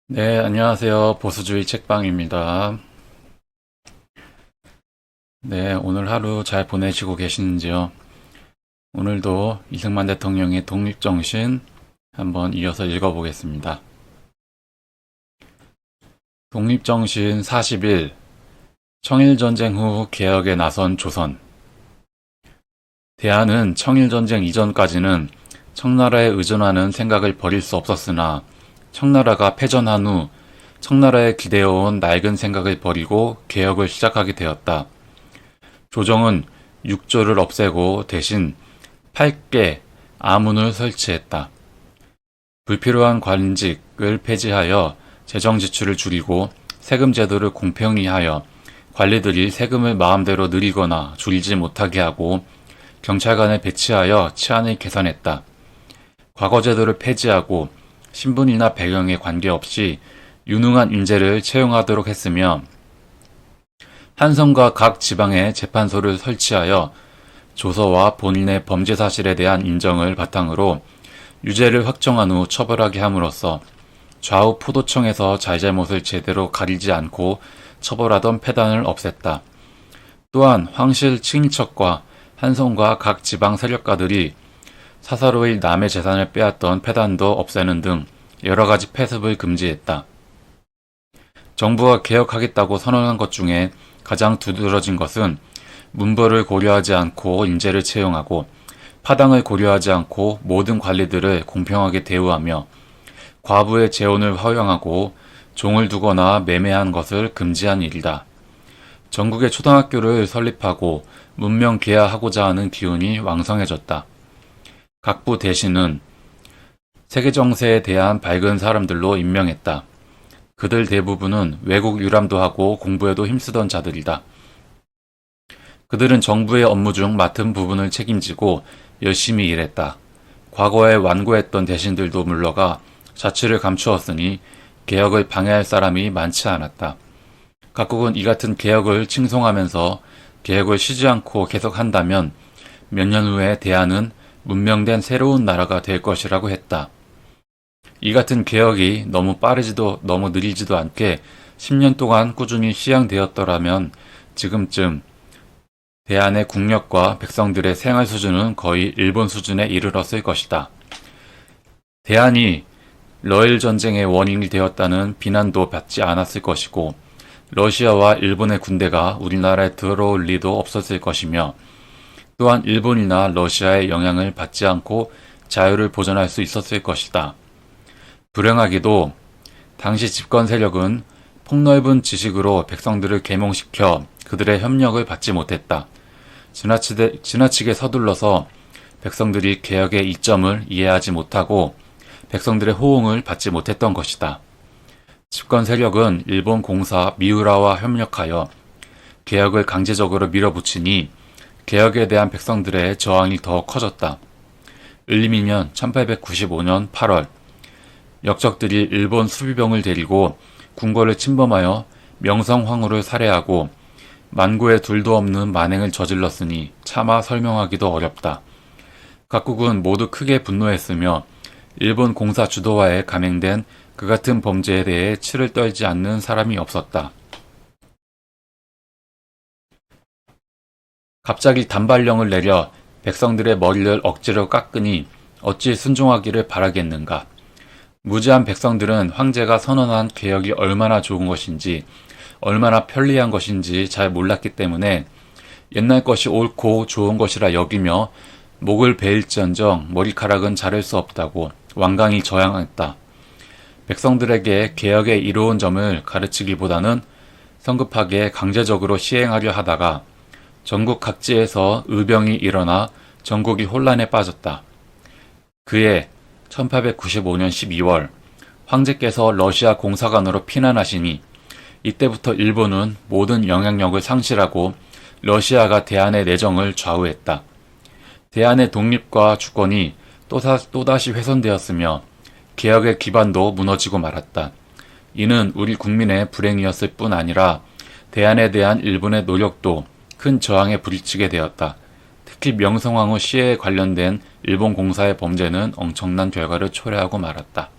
네, 안녕하세요. 보수주의 책방입니다. 네, 오늘 하루 잘 보내시고 계시는지요? 오늘도 이승만 대통령의 독립정신 한번 이어서 읽어보겠습니다. 독립정신 41. 청일전쟁 후 개혁에 나선 조선. 대한은 청일전쟁 이전까지는 청나라에 의존하는 생각을 버릴 수 없었으나 청나라가 패전한 후 청나라에 기대어온 낡은 생각을 버리고 개혁을 시작하게 되었다. 조정은 6조를 없애고 대신 8개 아문을 설치했다. 불필요한 관직을 폐지하여 재정 지출을 줄이고 세금 제도를 공평히 하여 관리들이 세금을 마음대로 늘리거나 줄이지 못하게 하고 경찰관을 배치하여 치안을 개선했다. 과거 제도를 폐지하고 신분이나 배경에 관계없이 유능한 인재를 채용하도록 했으며 한성과 각 지방에 재판소를 설치하여 조서와 본인의 범죄 사실에 대한 인정을 바탕으로 유죄를 확정한 후 처벌하게 함으로써 좌우 포도청에서 잘잘못을 제대로 가리지 않고 처벌하던 패단을 없앴다. 또한 황실 친인척과 한성과 각 지방 세력가들이 사사로이 남의 재산을 빼앗던 패단도 없애는 등 여러 가지 폐습을 금지했다. 정부가 개혁하겠다고 선언한 것 중에 가장 두드러진 것은 문벌을 고려하지 않고 인재를 채용하고 파당을 고려하지 않고 모든 관리들을 공평하게 대우하며 과부의 재혼을 허용하고 종을 두거나 매매한 것을 금지한 일이다. 전국의 초등학교를 설립하고 문명 개화하고자 하는 기운이 왕성해졌다. 각부 대신은 세계 정세에 대한 밝은 사람들로 임명했다. 그들 대부분은 외국 유람도 하고 공부에도 힘쓰던 자들이다. 그들은 정부의 업무 중 맡은 부분을 책임지고 열심히 일했다. 과거에 완고했던 대신들도 물러가 자취를 감추었으니 개혁을 방해할 사람이 많지 않았다. 각국은 이 같은 개혁을 칭송하면서 개혁을 쉬지 않고 계속한다면 몇 년 후에 대한은 문명된 새로운 나라가 될 것이라고 했다. 이 같은 개혁이 너무 빠르지도 너무 느리지도 않게 10년 동안 꾸준히 시행되었더라면 지금쯤 대한의 국력과 백성들의 생활 수준은 거의 일본 수준에 이르렀을 것이다. 대한이 러일 전쟁의 원인이 되었다는 비난도 받지 않았을 것이고 러시아와 일본의 군대가 우리나라에 들어올 리도 없었을 것이며 또한 일본이나 러시아의 영향을 받지 않고 자유를 보존할 수 있었을 것이다. 불행하게도 당시 집권 세력은 폭넓은 지식으로 백성들을 계몽시켜 그들의 협력을 받지 못했다. 지나치게 서둘러서 백성들이 개혁의 이점을 이해하지 못하고 백성들의 호응을 받지 못했던 것이다. 집권 세력은 일본 공사 미우라와 협력하여 개혁을 강제적으로 밀어붙이니 개혁에 대한 백성들의 저항이 더 커졌다. 을미년 1895년 8월 역적들이 일본 수비병을 데리고 궁궐을 침범하여 명성황후를 살해하고 만고에 둘도 없는 만행을 저질렀으니 차마 설명하기도 어렵다. 각국은 모두 크게 분노했으며 일본 공사 주도하에 감행된 그 같은 범죄에 대해 치를 떨지 않는 사람이 없었다. 갑자기 단발령을 내려 백성들의 머리를 억지로 깎으니 어찌 순종하기를 바라겠는가. 무지한 백성들은 황제가 선언한 개혁이 얼마나 좋은 것인지 얼마나 편리한 것인지 잘 몰랐기 때문에 옛날 것이 옳고 좋은 것이라 여기며 목을 베일지언정 머리카락은 자를 수 없다고 완강히 저항했다. 백성들에게 개혁의 이로운 점을 가르치기보다는 성급하게 강제적으로 시행하려 하다가 전국 각지에서 의병이 일어나 전국이 혼란에 빠졌다. 그해 1895년 12월 황제께서 러시아 공사관으로 피난하시니 이때부터 일본은 모든 영향력을 상실하고 러시아가 대한의 내정을 좌우했다. 대한의 독립과 주권이 또다시 훼손되었으며 개혁의 기반도 무너지고 말았다. 이는 우리 국민의 불행이었을 뿐 아니라 대한에 대한 일본의 노력도 큰 저항에 부딪히게 되었다. 특히 명성황후 시해에 관련된 일본 공사의 범죄는 엄청난 결과를 초래하고 말았다.